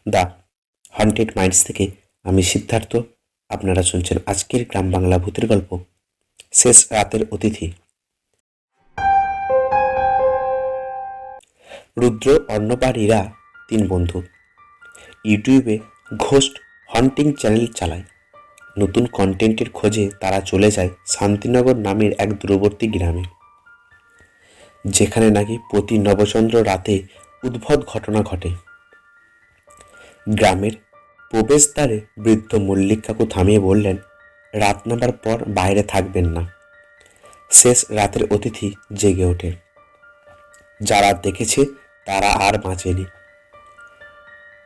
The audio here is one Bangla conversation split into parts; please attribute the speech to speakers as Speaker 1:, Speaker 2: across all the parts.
Speaker 1: দ্য হন্টেড মাইন্ডস থেকে আমি সিদ্ধার্থ। আপনারা শুনছেন আজকের গ্রাম বাংলা ভূতের গল্প, শেষ রাতের অতিথি। রুদ্র, অর্ণব আর ইরা 3 বন্ধু ইউটিউবে ঘোস্ট হন্টিং চ্যানেল চালায়। নতুন কন্টেন্টের খোঁজে তারা চলে যায় শান্তিনগর নামের এক দূরবর্তী গ্রামে, যেখানে নাকি প্রতি নবচন্দ্র রাতে উদ্ভট ঘটনা ঘটে। গ্রামের প্রবেশদ্বারে বৃদ্ধ মল্লিক কাকু থামিয়ে বললেন, রাত নামার পর বাইরে থাকবেন না। শেষ রাতের অতিথি জেগে ওঠে। যারা দেখেছে তারা আর বাঁচেনি।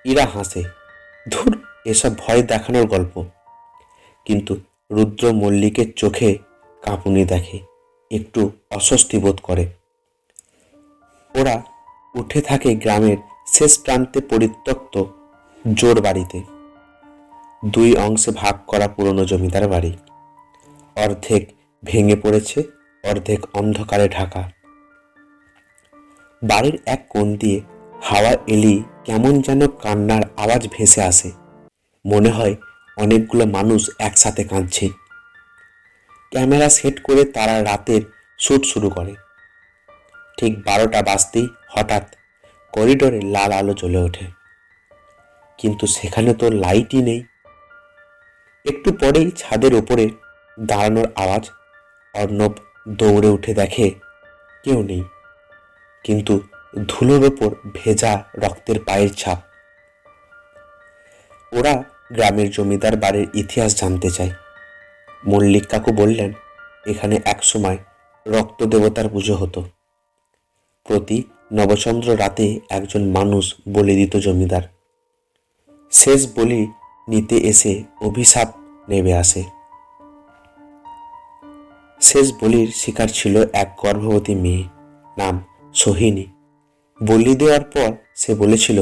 Speaker 1: ইরা হাসে, ধুর, এসব ভয় দেখানোর গল্প। কিন্তু রুদ্র মল্লিকের চোখে কাঁপুনি দেখে, একটু অস্বস্তি বোধ করে। ওরা উঠে থাকে গ্রামের শেষ প্রান্তে পরিত্যক্ত জোর বাড়িতে। 2 অংশে ভাগ করা পুরনো জমিদার বাড়ি, অর্ধেক ভেঙে পড়েছে, অর্ধেক অন্ধকারে ঢাকা। বাড়ির এক কোণ দিয়ে হাওয়া এলেই কেমন যেন কান্নার আওয়াজ ভেসে আসে। মনে হয় অনেকগুলো মানুষ একসাথে কাঁদছে। ক্যামেরা সেট করে তারা রাতের শ্যুট শুরু করে। ঠিক 12টা বাজতেই হঠাৎ করিডোরে লাল আলো জ্বলে ওঠে, কিন্তু সেখানে তো লাইটই নেই। একটু পরেই ছাদের ওপরে দাঁড়ানোর আওয়াজ। অর্ণব দৌড়ে উঠে দেখে কেউ নেই, কিন্তু ধুলোর ওপর ভেজা রক্তের পায়ের ছাপ। ওরা গ্রামের জমিদার বাড়ির ইতিহাস জানতে চায়। মল্লিক কাকু বললেন, এখানে একসময় রক্ত দেবতার পুজো হতো। প্রতি নবচন্দ্র রাতে একজন মানুষ বলি দিত জমিদার। শেষ বলি নিতে এসে অভিশাপ নেমে আসে। শেষ বলির শিকার ছিল এক গর্ভবতী মেয়ে, নাম সোহিনী। বলি দেওয়ার পর সে বলেছিল,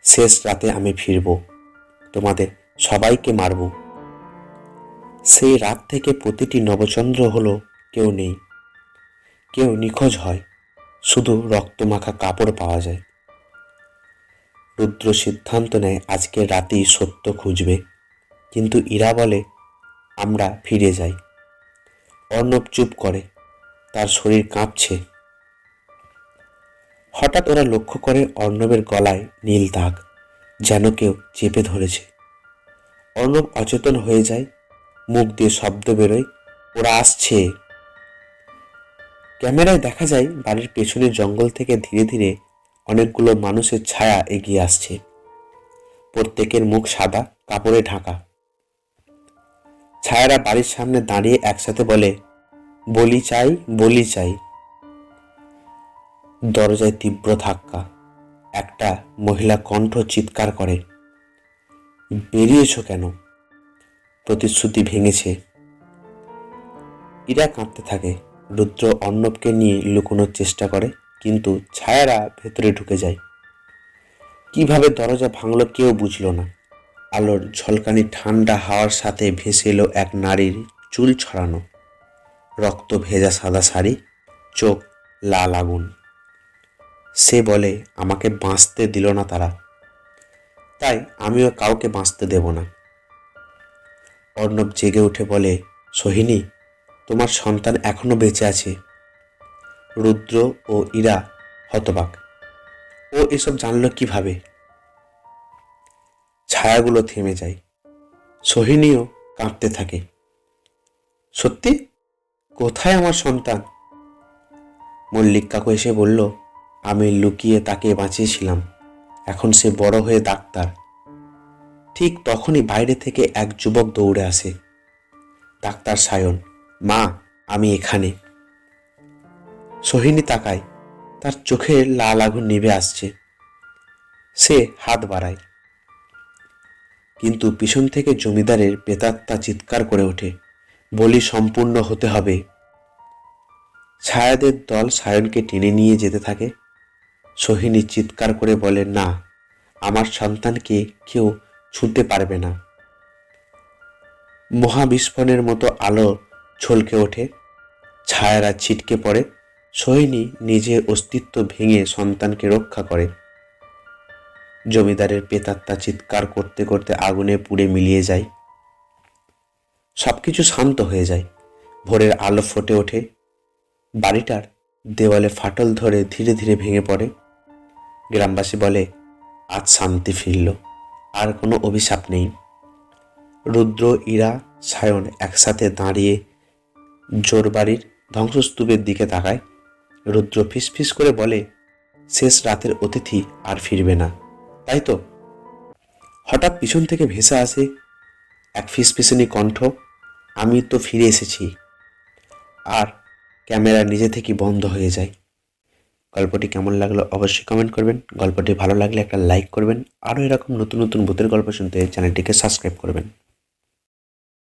Speaker 1: শেষ রাতে আমি ফিরব, তোমাদের সবাইকে মারব। সেই রাত থেকে প্রতিটি নবচন্দ্র হলো কেউ নেই, কেউ নিখোঁজ হয়, শুধু রক্তমাখা কাপড় পাওয়া যায়। রুদ্র সিদ্ধান্ত নেয় আজকের রাতেই সত্য খুঁজবে, কিন্তু ইরা বলে, আমরা ফিরে যাই। অর্ণব চুপ করে, তার শরীর কাঁপছে। হঠাৎ ওরা লক্ষ্য করে অর্ণবের গলায় নীল দাগ, যেন কেউ চেপে ধরেছে। অর্ণব অচেতন হয়ে যায়, মুখ দিয়ে শব্দ বেরোয়, ওরা আসছে। ক্যামেরায় দেখা যায় বাড়ির পেছনের জঙ্গল থেকে ধীরে ধীরে অনেকগুলো মানুষের ছায়া এগিয়ে আসছে। প্রত্যেকের মুখ সাদা কাপড়ে ঢাকা। ছায়ারা বাড়ির সামনে দাঁড়িয়ে একসাথে বলে, বলি চাই, বলি চাই। দরজায় তীব্র ধাক্কা। একটা মহিলা কণ্ঠ চিৎকার করে, বেরিয়েছো কেন? প্রতিশ্রুতি ভেঙেছে। ইরা কাঁদতে থাকে। রুদ্র অর্ণবকে নিয়ে লুকোনোর চেষ্টা করে, কিন্তু ছায়ারা ভেতরে ঢুকে যায়। কিভাবে দরজা ভাঙলো কেউ বুঝল না। আলোর ঝলকানি ঠান্ডা হাওয়ার সাথে ভেসে এলো এক নারীর চুল ছড়ানো, রক্ত ভেজা সাদা শাড়ি, চোখ লাল আগুন। সে বলে, আমাকে বাঁচতে দিল না তারা, তাই আমিও কাউকে বাঁচতে দেব না। অর্ণব জেগে উঠে বলে, সোহিনী, তোমার সন্তান এখনো বেঁচে আছে। রুদ্র ও ইরা হতবাক। ও এসব জানলো কিভাবে? ছায়াগুলো থেমে যায়। সোহিনীও কাঁপতে থাকে। সত্যি? কোথায় আমার সন্তান? মল্লিক কাকু এসে বলল, আমি লুকিয়ে তাকে বাঁচিয়েছিলাম, এখন সে বড় হয়ে ডাক্তার। ঠিক তখনই বাইরে থেকে এক যুবক দৌড়ে আসে। ডাক্তার সায়ন, মা, আমি এখানে। সোহিনী তাকায়, তার চোখে লাল আগুন নিভে আসছে। সে হাত বাড়ায়, কিন্তু পিছন থেকে জমিদারের প্রেতাত্মা চিৎকার করে ওঠে, বলি সম্পূর্ণ হতে হবে। ছায়াদের দল সায়নকে টেনে নিয়ে যেতে থাকে। সোহিনী চিৎকার করে বলে, না, আমার সন্তানকে কেউ ছুঁতে পারবে না। মহাবিস্ফোরণের মতো আলো ছলকে ওঠে, ছায়ারা ছিটকে পড়ে। সোহিনী নিজের অস্তিত্ব ভেঙে সন্তানকে রক্ষা করে। জমিদারের প্রেতাত্মা চিৎকার করতে করতে আগুনে পুড়ে মিলিয়ে যায়। সবকিছু শান্ত হয়ে যায়। ভোরের আলো ফুটে ওঠে। বাড়িটার দেওয়ালে ফাটল ধরে ধীরে ধীরে ভেঙে পড়ে। গ্রামবাসী বলে, আজ শান্তি ফিরল, আর কোনো অভিশাপ নেই। রুদ্র, ইরা, সায়ন একসাথে দাঁড়িয়ে জোরবাড়ির ধ্বংসস্তূপের দিকে তাকায়। রুদ্র ফিসফিস করে বলে, শেষ রাতের অতিথি আর ফিরবে না, তাই তো? হঠাৎ পিছন থেকে ভেসে আসে এক ফিসফিসানি কণ্ঠ, আমি তো ফিরে এসেছি। আর ক্যামেরা নিজে থেকেই বন্ধ হয়ে যায়। গল্পটি কেমন লাগলো অবশ্যই কমেন্ট করবেন। গল্পটি ভালো লাগলে একটা লাইক করবেন। আরও এরকম নতুন নতুন ভূতের গল্প শুনতে চ্যানেলটিকে সাবস্ক্রাইব করবেন।